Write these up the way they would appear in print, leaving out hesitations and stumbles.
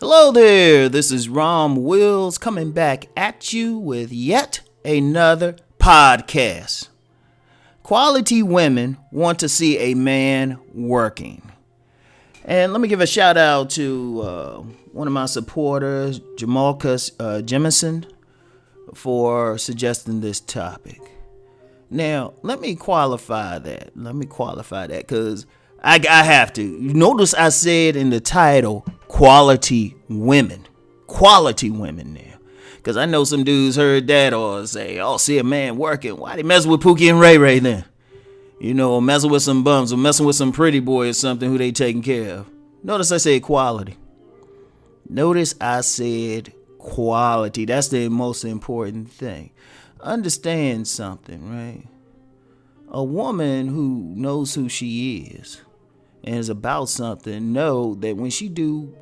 Hello there, this is Rom Wills coming back at you with yet another podcast. Quality women want to see a man working. And let me give a shout out to one of my supporters, Jamalcus Jemison, for suggesting this topic. Now, let me qualify that because I have to. You notice I said in the title, quality women now. Because I know some dudes heard that or say, oh, see a man working. Why they messing with Pookie and Ray Ray then? Or messing with some bums or messing with some pretty boy or something who they taking care of. Notice I said quality. Notice I said quality. That's the most important thing. Understand something, right? A woman who knows who she is and is about something, know that when she do,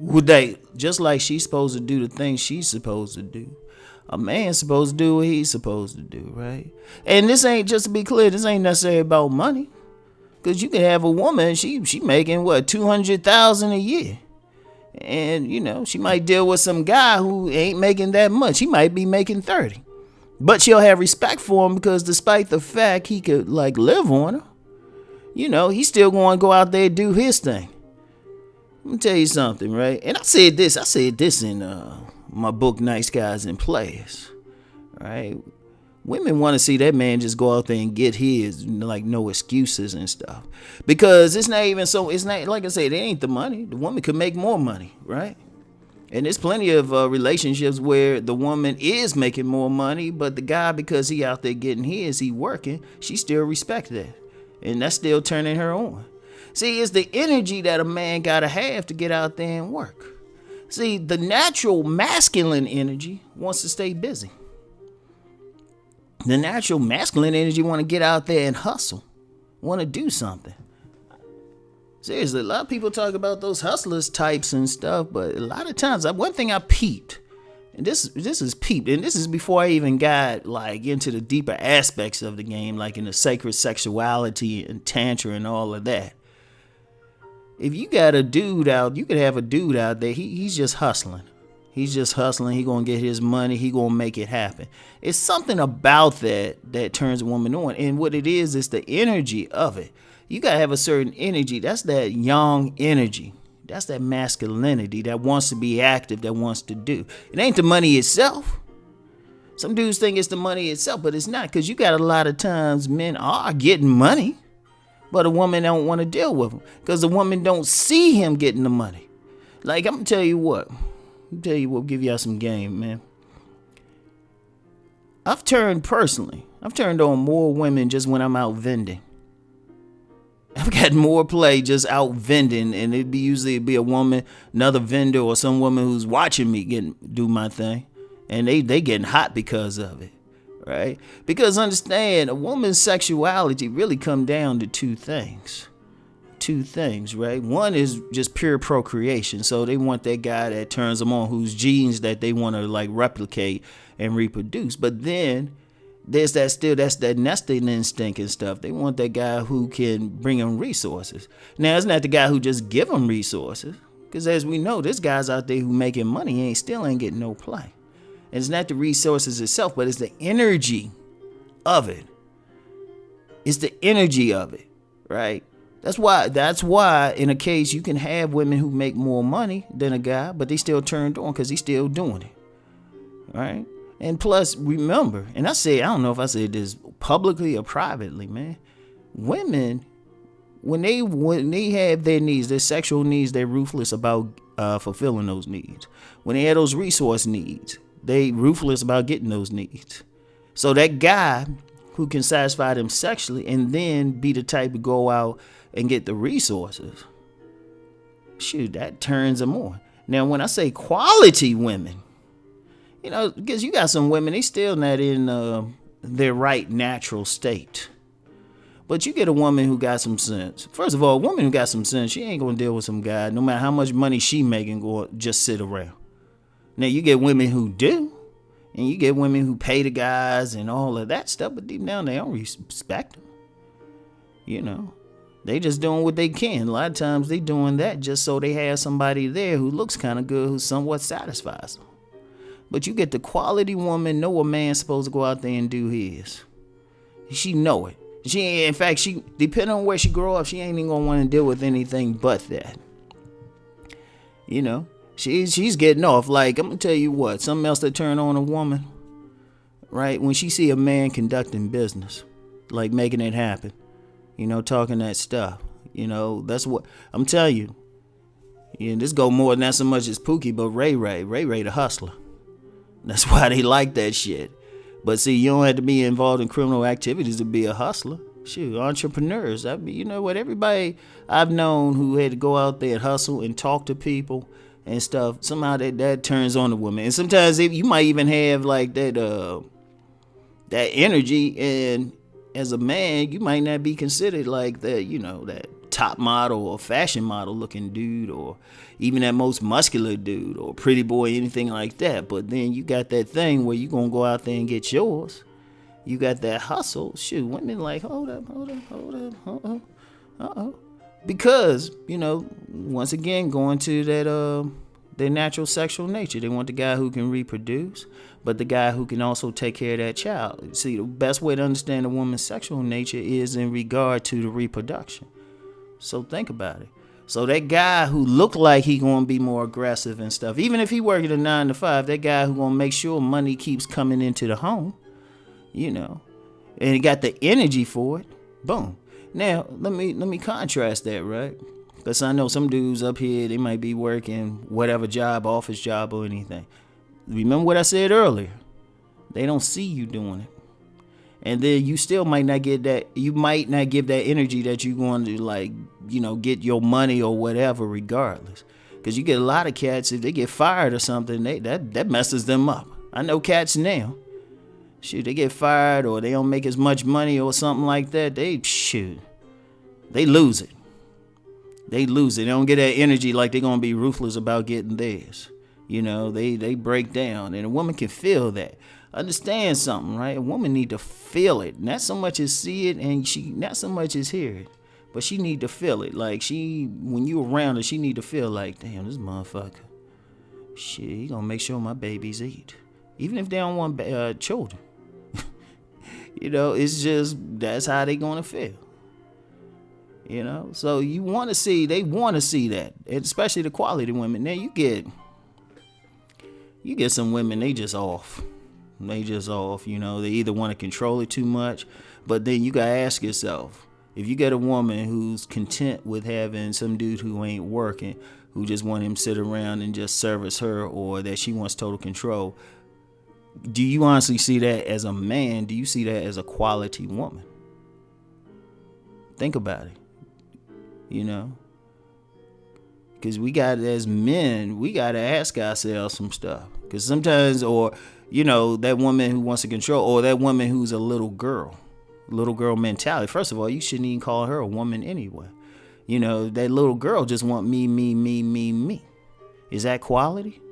just like she's supposed to do the things she's supposed to do, a man's supposed to do what he's supposed to do, right? And this ain't, just to be clear, this ain't necessarily about money. Because you can have a woman, she making, $200,000 a year. And, she might deal with some guy who ain't making that much. He might be making 30. But she'll have respect for him because despite the fact he could, live on her, he's still going to go out there and do his thing. Let me tell you something, right? And I said this in my book, Nice Guys and Players, right? Women want to see that man just go out there and get his, no excuses and stuff. Because it's not, like I said, it ain't the money. The woman could make more money, right? And there's plenty of relationships where the woman is making more money, but the guy, because he out there getting his, he working, she still respects that. And that's still turning her on. See, it's the energy that a man gotta have to get out there and work. See, the natural masculine energy wants to stay busy. The natural masculine energy want to get out there and hustle, want to do something. Seriously, a lot of people talk about those hustlers types and stuff, but a lot of times, one thing I peeped, and this is peeped, and this is before I even got into the deeper aspects of the game, like in the sacred sexuality and tantra and all of that. If you got a dude out, you could have a dude out there, he's just hustling. He's just hustling. He gonna get his money. He gonna make it happen. It's something about that turns a woman on, and what it is the energy of it. You gotta have a certain energy. That's that yang energy. That's that masculinity that wants to be active, that wants to do. It ain't the money itself. Some dudes think it's the money itself, but it's not, because you got a lot of times men are getting money, but a woman don't want to deal with him because the woman don't see him getting the money. I'm gonna tell you what. Give y'all some game, man. I've turned on more women just when I'm out vending. I've got more play just out vending, and it'd be a woman, another vendor, or some woman who's watching me do my thing, and they getting hot because of it, right? Because understand, a woman's sexuality really come down to two things, right? One is just pure procreation, so they want that guy that turns them on, whose genes that they want to replicate and reproduce. But then there's that's that nesting instinct and stuff. They want that guy who can bring them resources. Now, it's not the guy who just give them resources, because as we know, there's guys out there who making money still ain't getting no play. And it's not the resources itself, but it's the energy of it. It's the energy of it, right? That's why in a case you can have women who make more money than a guy, but they still turned on because he's still doing it, right? And plus, remember, and I don't know if I said this publicly or privately, man. Women, when they have their needs, their sexual needs, they're ruthless about fulfilling those needs. When they have those resource needs, they ruthless about getting those needs. So that guy who can satisfy them sexually and then be the type to go out and get the resources, shoot, that turns them on. Now, when I say quality women, because you got some women, they still not in their right natural state. But you get a woman who got some sense. First of all, a woman who got some sense, she ain't going to deal with some guy, no matter how much money she making, go just sit around. Now, you get women who do, and you get women who pay the guys and all of that stuff, but deep down, they don't respect them. They just doing what they can. A lot of times they doing that just so they have somebody there who looks kind of good, who somewhat satisfies them. But you get the quality woman, know a man's supposed to go out there and do his. She know it. In fact, she depending on where she grow up, she ain't even gonna want to deal with anything but that. You know, she's getting off. Like, I'm gonna tell you what, something else that turn on a woman, right? When she see a man conducting business, like making it happen, you know, talking that stuff, you know, that's what I'm telling you. Yeah, this go more than not so much as Pookie, but Ray the hustler. That's why they like that shit. But see, you don't have to be involved in criminal activities to be a hustler. Shoot, entrepreneurs. You know what? Everybody I've known who had to go out there and hustle and talk to people and stuff, somehow that turns on the woman. And sometimes you might even have like that energy, and as a man, you might not be considered like that, you know, that top model or fashion model looking dude, or even that most muscular dude or pretty boy, anything like that. But then you got that thing where you gonna go out there and get yours. You got that hustle. Shoot, women like, hold up. Because, you know, once again, going to that their natural sexual nature. They want the guy who can reproduce, but the guy who can also take care of that child. See, the best way to understand a woman's sexual nature is in regard to the reproduction. So think about it. So that guy who look like he gonna be more aggressive and stuff, even if he working a 9 to 5, that guy who gonna make sure money keeps coming into the home, you know, and he got the energy for it. Boom. Now let me contrast that, right? Because I know some dudes up here, they might be working whatever job, office job or anything. Remember what I said earlier? They don't see you doing it. And then you still might not get that, you might not give that energy that you're going to, like, you know, get your money or whatever regardless. Because you get a lot of cats, if they get fired or something, that messes them up. I know cats now. Shoot, they get fired or they don't make as much money or something like that, they lose it. They lose it. They don't get that energy like they're going to be ruthless about getting theirs. You know, they break down. And a woman can feel that. Understand something, right? A woman need to feel it. Not so much as see it, and she not so much as hear it. But she need to feel it. Like, when you around her, she need to feel like, damn, this motherfucker, shit, he gonna make sure my babies eat. Even if they don't want children. You know, it's just, that's how they gonna feel. You know, so they want to see that, and especially the quality women. Now you get some women, they just off, you know, they either want to control it too much, but then you gotta ask yourself, if you get a woman who's content with having some dude who ain't working, who just want him to sit around and just service her, or that she wants total control, do you honestly see that as a man? Do you see that as a quality woman? Think about it. You know, because as men, we got to ask ourselves some stuff. Because sometimes, or, you know, that woman who wants to control, or that woman who's a little girl mentality. First of all, you shouldn't even call her a woman anyway. You know, that little girl just want me. Is that quality?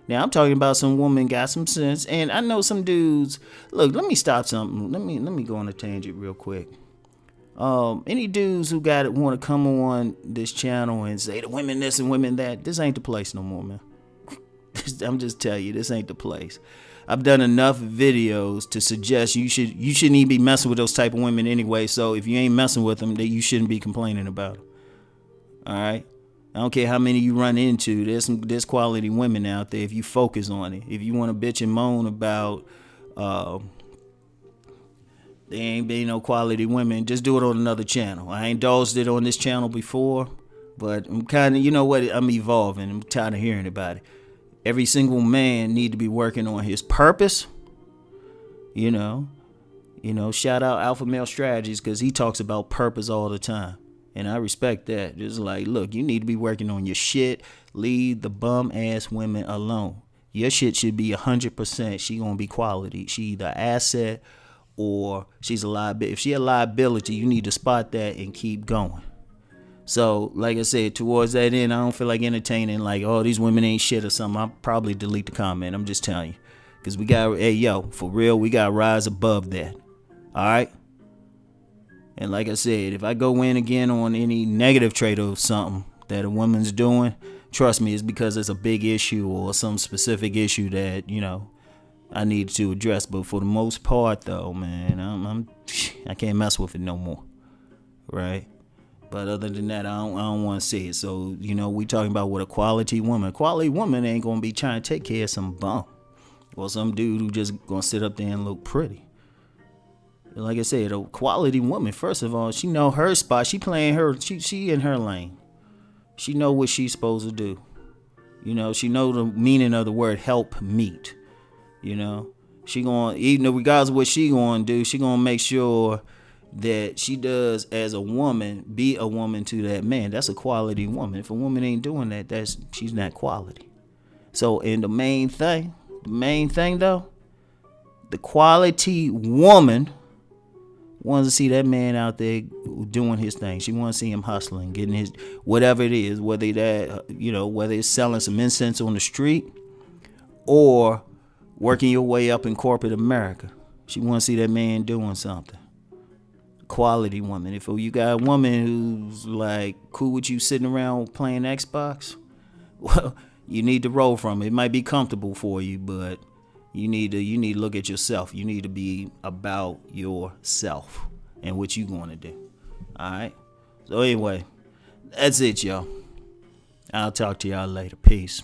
Now, I'm talking about some woman got some sense. And I know some dudes, look, let me stop something. Let me go on a tangent real quick. Any dudes who want to come on this channel and say the women this and women that, this ain't the place no more, man. I'm just telling you, this ain't the place. I've done enough videos to suggest you shouldn't even be messing with those type of women anyway. So if you ain't messing with them, then you shouldn't be complaining about them. All right. I don't care how many you run into. There's quality women out there if you focus on it. If you want to bitch and moan about there ain't been no quality women, just do it on another channel. I indulged it on this channel before, but I'm kind of, you know what, I'm evolving. I'm tired of hearing about it. Every single man need to be working on his purpose. You know, shout out Alpha Male Strategies, because he talks about purpose all the time. And I respect that. Just like, look, you need to be working on your shit. Leave the bum ass women alone. Your shit should be 100%. She gonna be quality. She either asset or she's a liability. If she a liability, you need to spot that and keep going. So, like I said, towards that end, I don't feel like entertaining like, oh, these women ain't shit or something. I'll probably delete the comment. I'm just telling you. Because for real, we got to rise above that. All right? And like I said, if I go in again on any negative trait or something that a woman's doing, trust me, it's because it's a big issue or some specific issue that, I need to address. But for the most part, though, man, I can't mess with it no more, right? But other than that, I don't want to see it. So, we talking about what a quality woman. A quality woman ain't going to be trying to take care of some bum or some dude who just going to sit up there and look pretty. Like I said, a quality woman, first of all, she know her spot. She playing she in her lane. She know what she's supposed to do. She know the meaning of the word help meet. She going, even regardless of what she going to do, she going to make sure that she does as a woman, be a woman to that man. That's a quality woman. If a woman ain't doing that, she's not quality. So, and the main thing though, the quality woman wants to see that man out there doing his thing. She wants to see him hustling, getting his whatever it is, whether it's selling some incense on the street or working your way up in corporate America. She wants to see that man doing something. Quality woman. If you got a woman who's like cool with you sitting around playing Xbox, well, you need to roll from it. It might be comfortable for you, but you need to look at yourself. You need to be about yourself and what you going to do. All right. So anyway, that's it, y'all. I'll talk to y'all later. Peace.